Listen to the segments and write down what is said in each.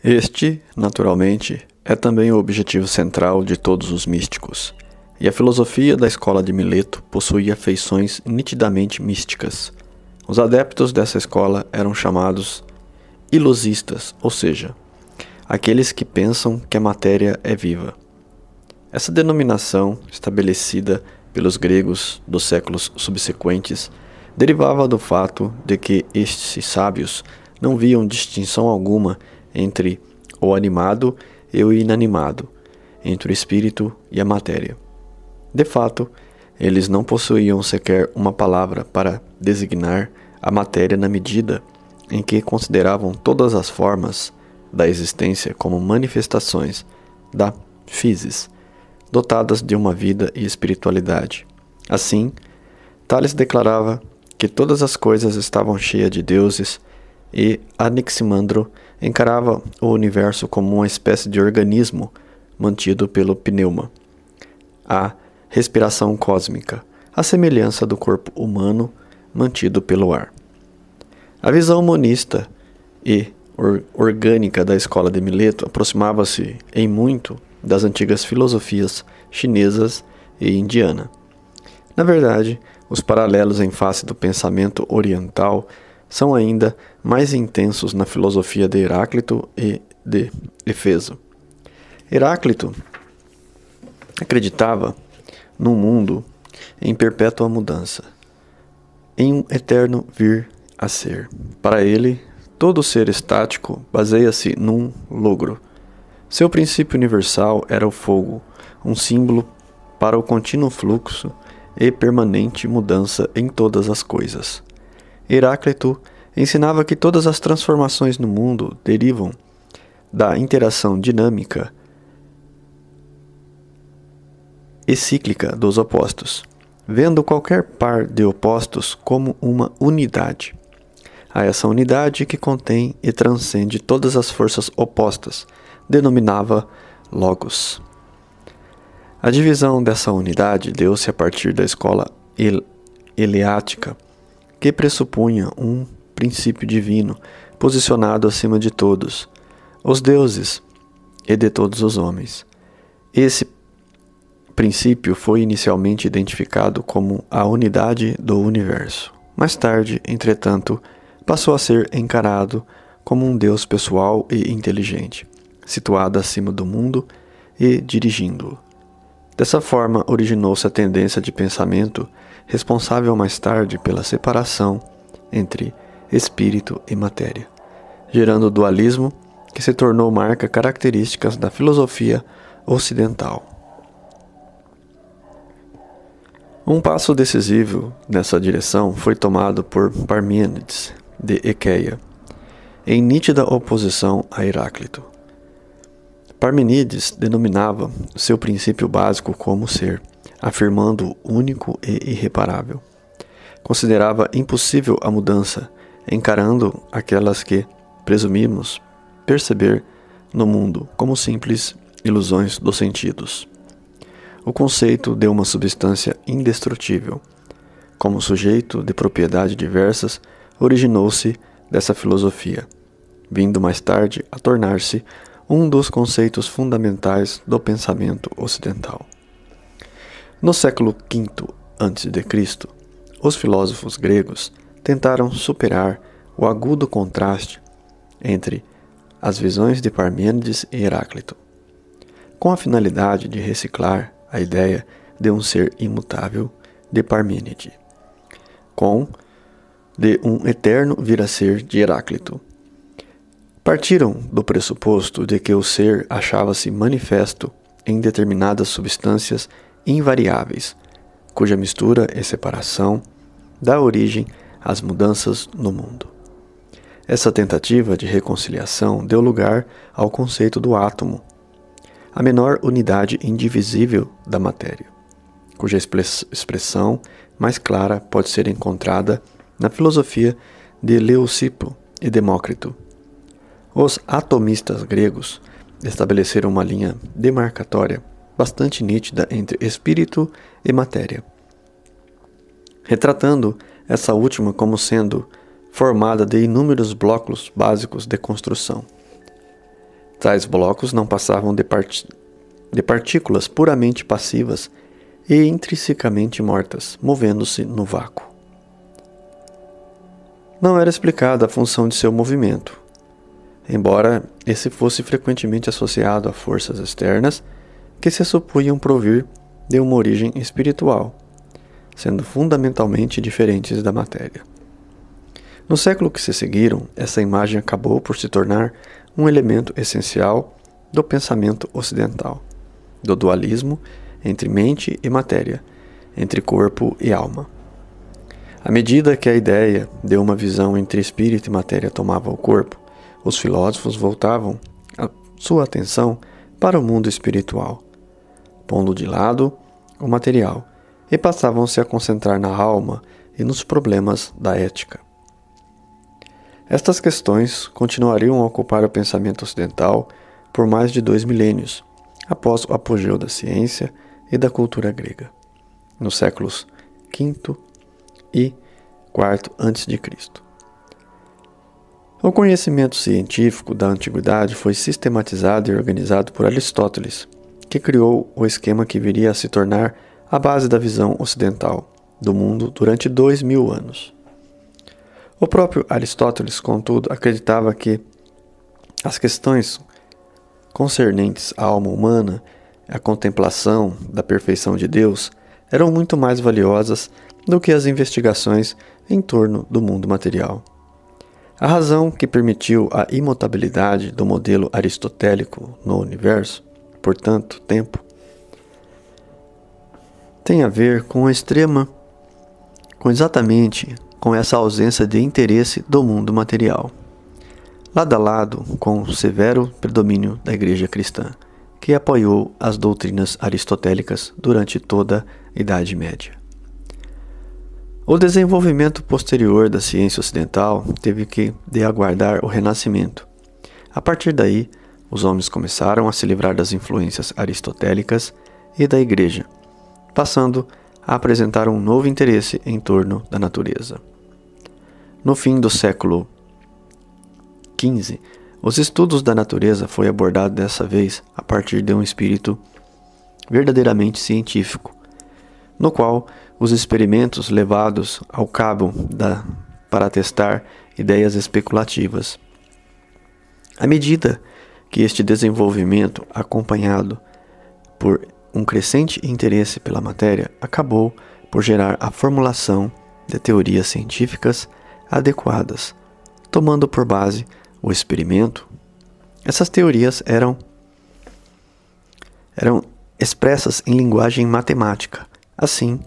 Este, naturalmente, é também o objetivo central de todos os místicos, e a filosofia da escola de Mileto possuía feições nitidamente místicas. Os adeptos dessa escola eram chamados ilosistas, ou seja, aqueles que pensam que a matéria é viva. Essa denominação, estabelecida pelos gregos dos séculos subsequentes, derivava do fato de que estes sábios não viam distinção alguma entre o animado e o inanimado, entre o espírito e a matéria. De fato, eles não possuíam sequer uma palavra para designar a matéria na medida em que consideravam todas as formas da existência como manifestações da physis, dotadas de uma vida e espiritualidade. Assim, Tales declarava que todas as coisas estavam cheias de deuses e Anaximandro encarava o universo como uma espécie de organismo mantido pelo pneuma, a respiração cósmica, a semelhança do corpo humano mantido pelo ar. A visão monista e orgânica da escola de Mileto aproximava-se em muito das antigas filosofias chinesas e indiana. Na verdade, os paralelos em face do pensamento oriental são ainda mais intensos na filosofia de Heráclito e de Éfeso. Heráclito acreditava num mundo em perpétua mudança, em um eterno vir a ser. Para ele, todo ser estático baseia-se num logro. Seu princípio universal era o fogo, um símbolo para o contínuo fluxo e permanente mudança em todas as coisas. Heráclito ensinava que todas as transformações no mundo derivam da interação dinâmica e cíclica dos opostos, vendo qualquer par de opostos como uma unidade. A essa unidade que contém e transcende todas as forças opostas, denominava Logos. A divisão dessa unidade deu-se a partir da escola eleática, que pressupunha um princípio divino posicionado acima de todos, os deuses e de todos os homens. Esse princípio foi inicialmente identificado como a unidade do universo. Mais tarde, entretanto, passou a ser encarado como um Deus pessoal e inteligente, situado acima do mundo e dirigindo-o. Dessa forma, originou-se a tendência de pensamento responsável mais tarde pela separação entre espírito e matéria, gerando o dualismo que se tornou marca característica da filosofia ocidental. Um passo decisivo nessa direção foi tomado por Parmênides de Equeia, em nítida oposição a Heráclito. Parmênides denominava seu princípio básico como ser, afirmando-o único e irreparável. Considerava impossível a mudança, encarando aquelas que presumimos perceber no mundo como simples ilusões dos sentidos. O conceito de uma substância indestrutível, como sujeito de propriedades diversas, originou-se dessa filosofia, vindo mais tarde a tornar-se um dos conceitos fundamentais do pensamento ocidental. No século V a.C., os filósofos gregos tentaram superar o agudo contraste entre as visões de Parmênides e Heráclito, com a finalidade de reciclar a ideia de um ser imutável de Parmênides, com de um eterno vir a ser de Heráclito. Partiram do pressuposto de que o ser achava-se manifesto em determinadas substâncias invariáveis, cuja mistura e separação dá origem às mudanças no mundo. Essa tentativa de reconciliação deu lugar ao conceito do átomo, a menor unidade indivisível da matéria, cuja expressão mais clara pode ser encontrada na filosofia de Leucipo e Demócrito. Os atomistas gregos estabeleceram uma linha demarcatória bastante nítida entre espírito e matéria, retratando essa última como sendo formada de inúmeros blocos básicos de construção. Tais blocos não passavam de partículas puramente passivas e intrinsecamente mortas, movendo-se no vácuo. Não era explicada a função de seu movimento, embora esse fosse frequentemente associado a forças externas que se supunham provir de uma origem espiritual, sendo fundamentalmente diferentes da matéria. No século que se seguiram, essa imagem acabou por se tornar um elemento essencial do pensamento ocidental, do dualismo entre mente e matéria, entre corpo e alma. À medida que a ideia de uma visão entre espírito e matéria tomava o corpo, os filósofos voltavam a sua atenção para o mundo espiritual, pondo de lado o material, e passavam-se a concentrar na alma e nos problemas da ética. Estas questões continuariam a ocupar o pensamento ocidental por mais de 2 milênios, após o apogeu da ciência e da cultura grega, nos séculos V e IV a.C. O conhecimento científico da antiguidade foi sistematizado e organizado por Aristóteles, que criou o esquema que viria a se tornar a base da visão ocidental do mundo durante 2000 anos. O próprio Aristóteles, contudo, acreditava que as questões concernentes à alma humana, a contemplação da perfeição de Deus, eram muito mais valiosas do que as investigações em torno do mundo material. A razão que permitiu a imutabilidade do modelo aristotélico no universo, por tanto tempo, tem a ver com exatamente com essa ausência de interesse do mundo material, lado a lado com o severo predomínio da Igreja cristã, que apoiou as doutrinas aristotélicas durante toda a Idade Média. O desenvolvimento posterior da ciência ocidental teve que aguardar o Renascimento. A partir daí, os homens começaram a se livrar das influências aristotélicas e da Igreja, passando a apresentar um novo interesse em torno da natureza. No fim do século XV, os estudos da natureza foi abordado dessa vez a partir de um espírito verdadeiramente científico, no qual os experimentos levados ao cabo para testar ideias especulativas. À medida que este desenvolvimento, acompanhado por um crescente interesse pela matéria, acabou por gerar a formulação de teorias científicas adequadas, tomando por base o experimento. Essas teorias eram expressas em linguagem matemática. Assim,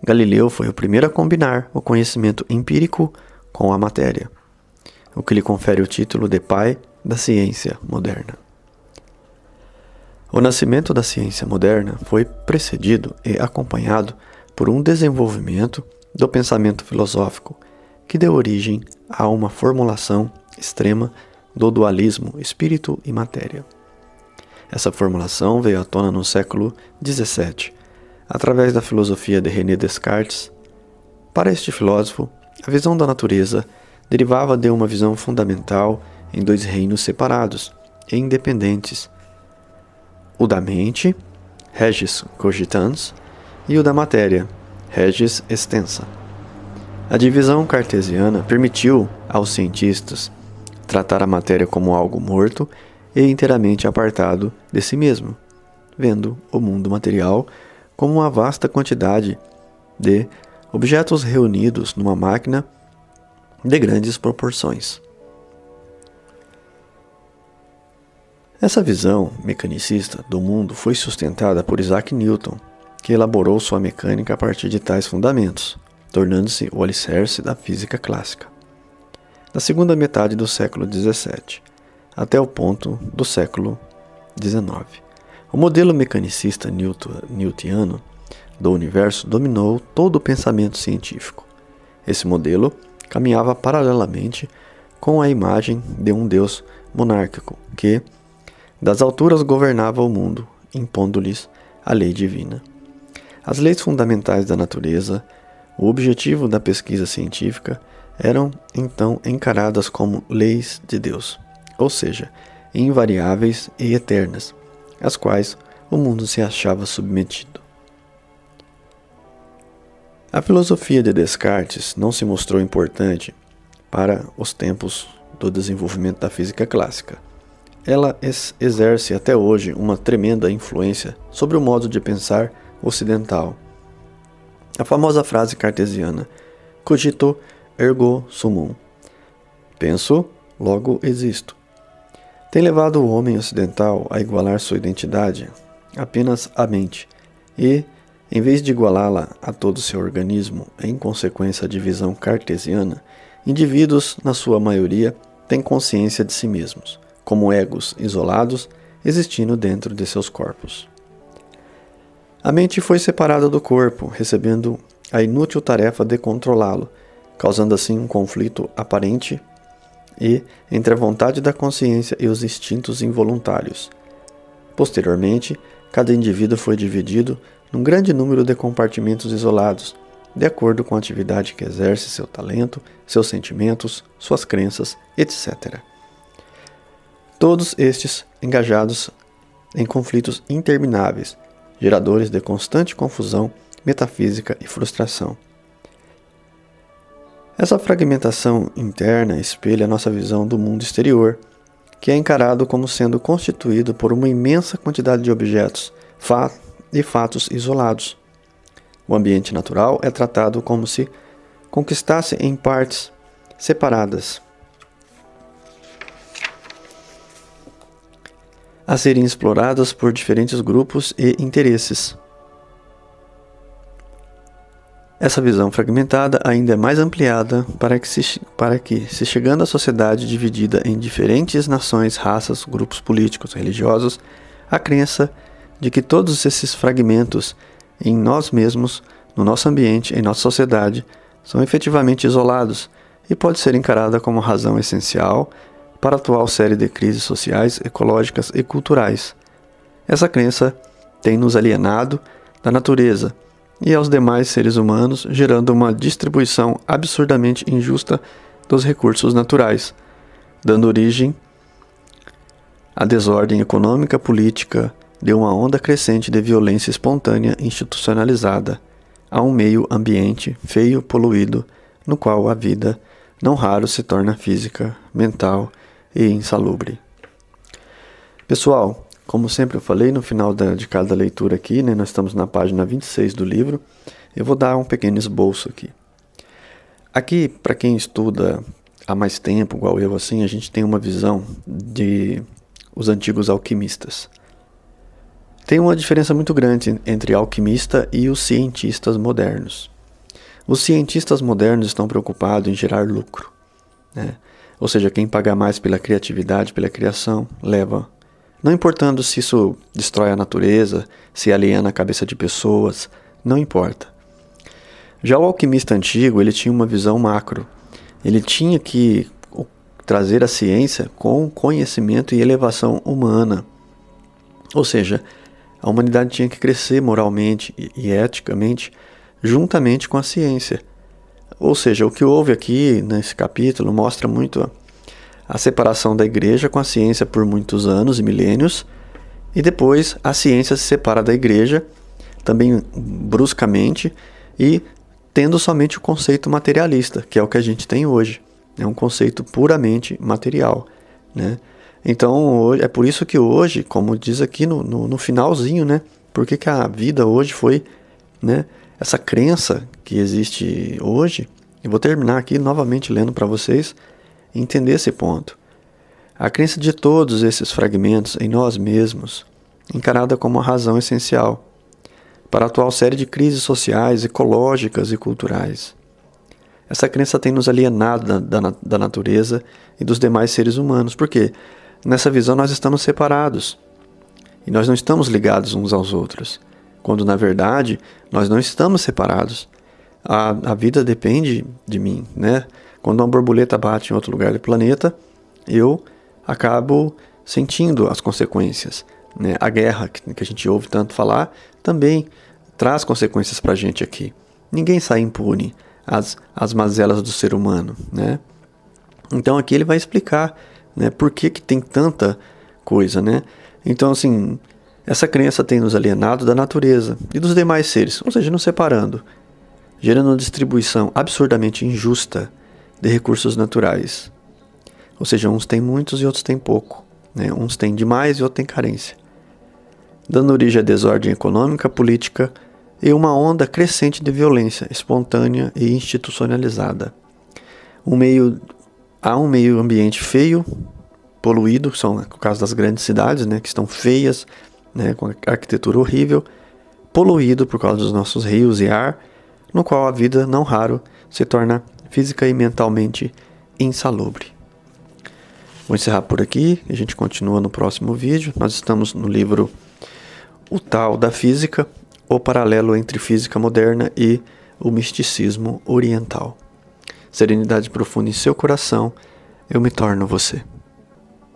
Galileu foi o primeiro a combinar o conhecimento empírico com a matéria, o que lhe confere o título de pai da ciência moderna. O nascimento da ciência moderna foi precedido e acompanhado por um desenvolvimento do pensamento filosófico que deu origem a uma formulação extrema do dualismo espírito e matéria. Essa formulação veio à tona no século XVII, através da filosofia de René Descartes. Para este filósofo, a visão da natureza derivava de uma visão fundamental em 2 reinos separados e independentes: o da mente, regis cogitans, e o da matéria, regis extensa. A divisão cartesiana permitiu aos cientistas tratar a matéria como algo morto e inteiramente apartado de si mesmo, vendo o mundo material como uma vasta quantidade de objetos reunidos numa máquina de grandes proporções. Essa visão mecanicista do mundo foi sustentada por Isaac Newton, que elaborou sua mecânica a partir de tais fundamentos, tornando-se o alicerce da física clássica. Na segunda metade do século XVII, até o ponto do século XIX, o modelo mecanicista newtoniano do universo dominou todo o pensamento científico. Esse modelo caminhava paralelamente com a imagem de um Deus monárquico que, das alturas, governava o mundo, impondo-lhes a lei divina. As leis fundamentais da natureza, o objetivo da pesquisa científica, eram então encaradas como leis de Deus, ou seja, invariáveis e eternas, às quais o mundo se achava submetido. A filosofia de Descartes não se mostrou importante para os tempos do desenvolvimento da física clássica. Ela exerce até hoje uma tremenda influência sobre o modo de pensar ocidental. A famosa frase cartesiana, cogito ergo sumum, penso, logo existo, tem levado o homem ocidental a igualar sua identidade apenas à mente e, em vez de igualá-la a todo o seu organismo em consequência da visão cartesiana, indivíduos, na sua maioria, têm consciência de si mesmos, como egos isolados, existindo dentro de seus corpos. A mente foi separada do corpo, recebendo a inútil tarefa de controlá-lo, causando assim um conflito aparente entre a vontade da consciência e os instintos involuntários. Posteriormente, cada indivíduo foi dividido num grande número de compartimentos isolados, de acordo com a atividade que exerce, seu talento, seus sentimentos, suas crenças, etc. Todos estes engajados em conflitos intermináveis, geradores de constante confusão metafísica e frustração. Essa fragmentação interna espelha nossa visão do mundo exterior, que é encarado como sendo constituído por uma imensa quantidade de objetos e fatos isolados. O ambiente natural é tratado como se conquistasse em partes separadas, a serem exploradas por diferentes grupos e interesses. Essa visão fragmentada ainda é mais ampliada para que, se chegando à sociedade dividida em diferentes nações, raças, grupos políticos, religiosos, a crença de que todos esses fragmentos em nós mesmos, no nosso ambiente, em nossa sociedade, são efetivamente isolados e pode ser encarada como razão essencial para a atual série de crises sociais, ecológicas e culturais. Essa crença tem nos alienado da natureza e aos demais seres humanos, gerando uma distribuição absurdamente injusta dos recursos naturais, dando origem à desordem econômica, política, de uma onda crescente de violência espontânea institucionalizada, a um meio ambiente feio, poluído, no qual a vida, não raro, se torna física, mental e insalubre. Pessoal, como sempre eu falei no final de cada leitura aqui, né, nós estamos na página 26 do livro, eu vou dar um pequeno esboço aqui. Aqui, para quem estuda há mais tempo, igual eu, assim, a gente tem uma visão de os antigos alquimistas. Tem uma diferença muito grande entre alquimista e os cientistas modernos. Os cientistas modernos estão preocupados em gerar lucro, né? Ou seja, quem paga mais pela criatividade, pela criação, leva. Não importando se isso destrói a natureza, se aliena a cabeça de pessoas, não importa. Já o alquimista antigo, ele tinha uma visão macro. Ele tinha que trazer a ciência com conhecimento e elevação humana. Ou seja, a humanidade tinha que crescer moralmente e eticamente juntamente com a ciência. Ou seja, o que houve aqui nesse capítulo mostra muito a separação da igreja com a ciência por muitos anos e milênios, e depois a ciência se separa da igreja, também bruscamente, e tendo somente o conceito materialista, que é o que a gente tem hoje. É um conceito puramente material, né? Então, é por isso que hoje, como diz aqui no finalzinho, né? Por que a vida hoje foi, né? Essa crença que existe hoje, eu vou terminar aqui novamente lendo para vocês entender esse ponto. A crença de todos esses fragmentos em nós mesmos, encarada como a razão essencial para a atual série de crises sociais, ecológicas e culturais. Essa crença tem nos alienado da natureza e dos demais seres humanos, porque nessa visão nós estamos separados e nós não estamos ligados uns aos outros, quando na verdade nós não estamos separados. A vida depende de mim, né? Quando uma borboleta bate em outro lugar do planeta, eu acabo sentindo as consequências, né? A guerra, que a gente ouve tanto falar, também traz consequências para a gente aqui. Ninguém sai impune às mazelas do ser humano, né? Então aqui ele vai explicar, né, por que tem tanta coisa, né? Então, assim, essa crença tem nos alienado da natureza e dos demais seres, ou seja, nos separando, gerando uma distribuição absurdamente injusta de recursos naturais. Ou seja, uns têm muitos e outros têm pouco, né? Uns têm demais e outros têm carência, dando origem à desordem econômica, política e uma onda crescente de violência espontânea e institucionalizada. Há um meio ambiente feio, poluído, que são o caso das grandes cidades, né, que estão feias, né, com arquitetura horrível, poluído por causa dos nossos rios e ar, no qual a vida, não raro, se torna física e mentalmente insalubre. Vou encerrar por aqui, a gente continua no próximo vídeo. Nós estamos no livro O Tao da Física, o paralelo entre física moderna e o misticismo oriental. Serenidade profunda em seu coração, eu me torno você.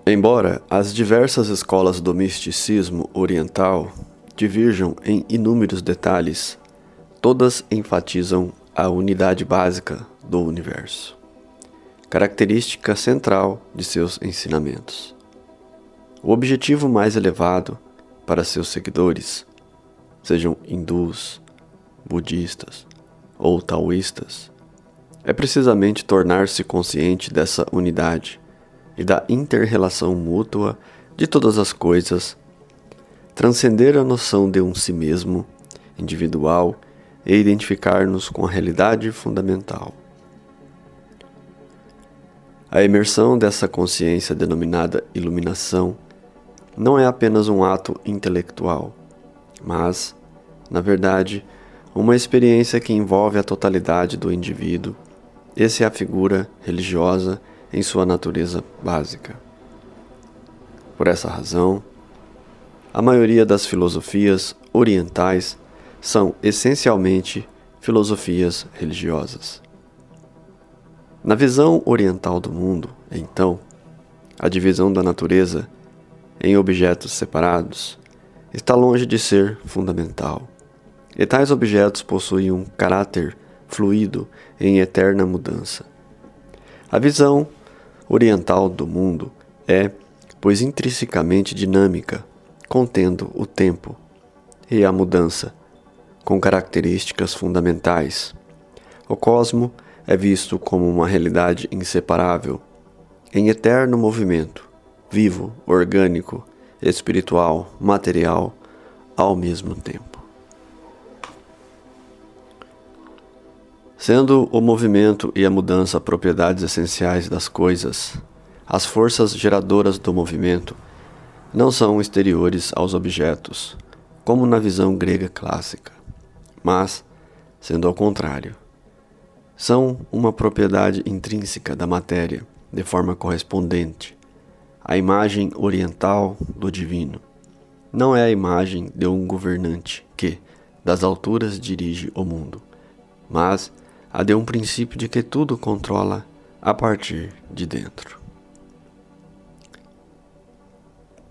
Embora as diversas escolas do misticismo oriental diverjam em inúmeros detalhes, todas enfatizam a unidade básica do universo, característica central de seus ensinamentos. O objetivo mais elevado para seus seguidores, sejam hindus, budistas ou taoístas, é precisamente tornar-se consciente dessa unidade e da inter-relação mútua de todas as coisas, transcender a noção de um si mesmo, individual, e identificar-nos com a realidade fundamental. A imersão dessa consciência denominada iluminação não é apenas um ato intelectual, mas, na verdade, uma experiência que envolve a totalidade do indivíduo. Essa é a figura religiosa em sua natureza básica. Por essa razão, a maioria das filosofias orientais são essencialmente filosofias religiosas. Na visão oriental do mundo, então, a divisão da natureza em objetos separados está longe de ser fundamental, e tais objetos possuem um caráter fluido em eterna mudança. A visão oriental do mundo é, pois, intrinsecamente dinâmica, contendo o tempo e a mudança, com características fundamentais. O cosmo é visto como uma realidade inseparável, em eterno movimento, vivo, orgânico, espiritual, material, ao mesmo tempo. Sendo o movimento e a mudança propriedades essenciais das coisas, as forças geradoras do movimento não são exteriores aos objetos, como na visão grega clássica, mas, sendo ao contrário, são uma propriedade intrínseca da matéria, de forma correspondente. A imagem oriental do divino não é a imagem de um governante que, das alturas, dirige o mundo, mas a de um princípio de que tudo controla a partir de dentro.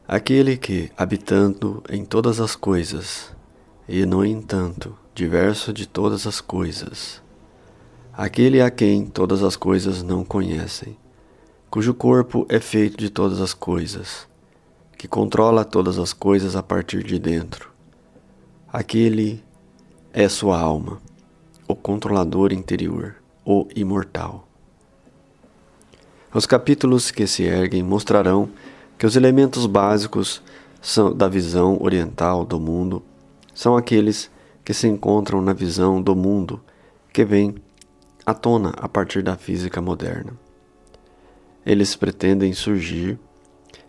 Aquele que, habitando em todas as coisas, e, no entanto, diverso de todas as coisas, aquele a quem todas as coisas não conhecem, cujo corpo é feito de todas as coisas, que controla todas as coisas a partir de dentro, aquele é sua alma, o controlador interior, o imortal. Os capítulos que se erguem mostrarão que os elementos básicos da visão oriental do mundo são aqueles que se encontram na visão do mundo que vem à tona a partir da física moderna. Eles pretendem surgir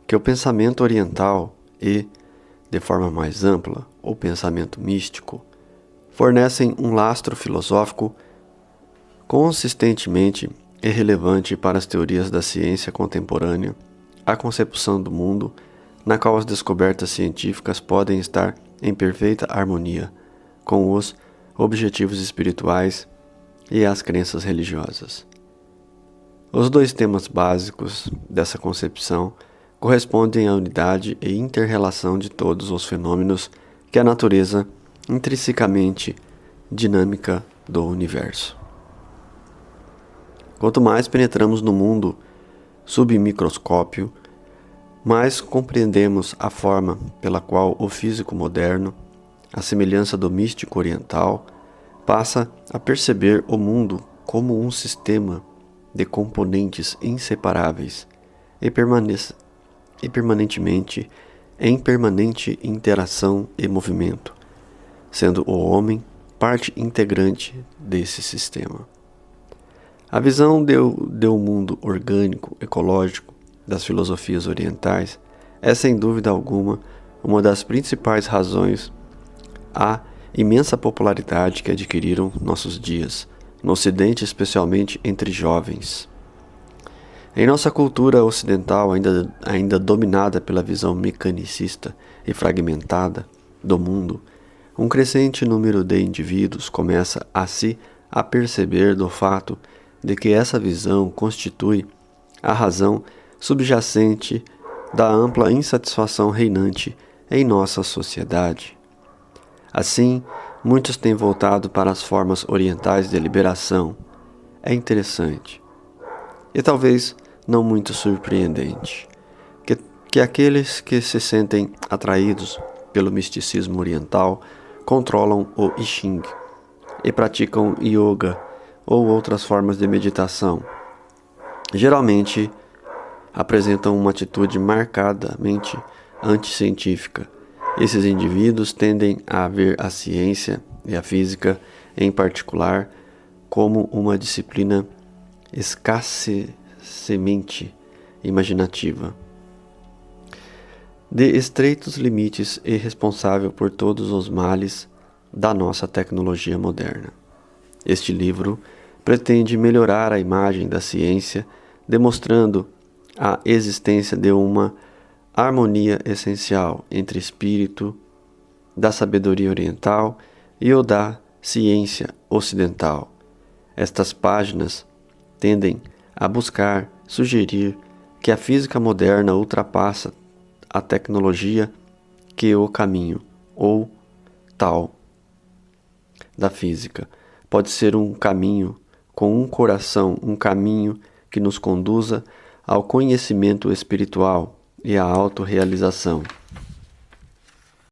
que o pensamento oriental e, de forma mais ampla, o pensamento místico, fornecem um lastro filosófico consistentemente irrelevante para as teorias da ciência contemporânea, a concepção do mundo, na qual as descobertas científicas podem estar em perfeita harmonia com os objetivos espirituais e as crenças religiosas. Os dois temas básicos dessa concepção correspondem à unidade e inter-relação de todos os fenômenos que a natureza intrinsecamente dinâmica do universo. Quanto mais penetramos no mundo sob microscópio, mais compreendemos a forma pela qual o físico moderno, à semelhança do místico oriental, passa a perceber o mundo como um sistema de componentes inseparáveis e permanentemente em permanente interação e movimento, sendo o homem parte integrante desse sistema. A visão do mundo orgânico, ecológico das filosofias orientais é, sem dúvida alguma, uma das principais razões à imensa popularidade que adquiriram nossos dias, no Ocidente, especialmente entre jovens. Em nossa cultura ocidental, ainda dominada pela visão mecanicista e fragmentada do mundo, um crescente número de indivíduos começa a se aperceber do fato de que essa visão constitui a razão subjacente da ampla insatisfação reinante em nossa sociedade. Assim, muitos têm voltado para as formas orientais de liberação. É interessante, e talvez não muito surpreendente, que aqueles que se sentem atraídos pelo misticismo oriental controlam o I Ching e praticam yoga ou outras formas de meditação. Geralmente apresentam uma atitude marcadamente anticientífica. Esses indivíduos tendem a ver a ciência e a física, em particular, como uma disciplina escassemente imaginativa, de estreitos limites e responsável por todos os males da nossa tecnologia moderna. Este livro pretende melhorar a imagem da ciência, demonstrando a existência de uma harmonia essencial entre espírito da sabedoria oriental e o da ciência ocidental. Estas páginas tendem a buscar sugerir que a física moderna ultrapassa a tecnologia, que o caminho, ou tal, da física pode ser um caminho com um coração, um caminho que nos conduza ao conhecimento espiritual e à autorrealização.